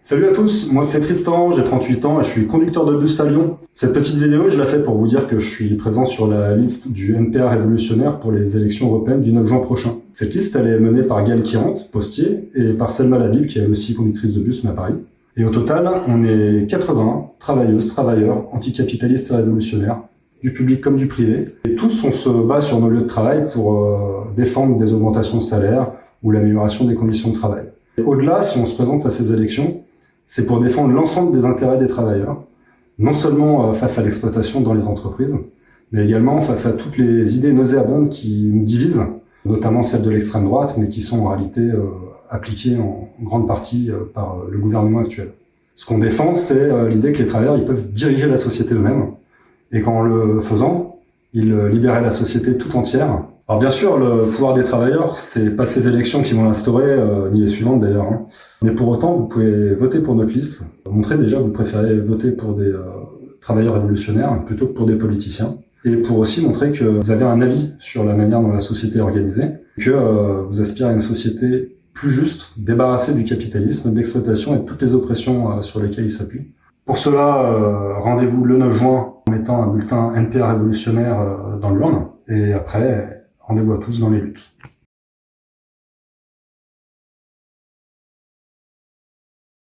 Salut à tous, moi c'est Tristan, j'ai 38 ans et je suis conducteur de bus à Lyon. Cette petite vidéo, je la fais pour vous dire que je suis présent sur la liste du NPA révolutionnaire pour les élections européennes du 9 juin prochain. Cette liste, elle est menée par Gaëlle Kirante, postier, et par Selma Labib, qui est aussi conductrice de bus, mais à Paris. Et au total, on est 80 travailleuses, travailleurs, anticapitalistes et révolutionnaires, du public comme du privé. Et tous, on se bat sur nos lieux de travail pour défendre des augmentations de salaire ou l'amélioration des conditions de travail. Et au-delà, si on se présente à ces élections, c'est pour défendre l'ensemble des intérêts des travailleurs, non seulement face à l'exploitation dans les entreprises, mais également face à toutes les idées nauséabondes qui nous divisent, notamment celles de l'extrême droite, mais qui sont en réalité appliquées en grande partie par le gouvernement actuel. Ce qu'on défend, c'est l'idée que les travailleurs ils peuvent diriger la société eux-mêmes, et qu'en le faisant, ils libéraient la société tout entière. Alors bien sûr, le pouvoir des travailleurs, c'est pas ces élections qui vont l'instaurer, ni les suivantes d'ailleurs. Mais pour autant, vous pouvez voter pour notre liste, montrer déjà que vous préférez voter pour des travailleurs révolutionnaires plutôt que pour des politiciens. Et pour aussi montrer que vous avez un avis sur la manière dont la société est organisée, que vous aspirez à une société plus juste, débarrassée du capitalisme, de l'exploitation et de toutes les oppressions sur lesquelles il s'appuie. Pour cela, rendez-vous le 9 juin en mettant un bulletin NPA révolutionnaire dans l'urne. Et après, rendez-vous à tous dans les luttes.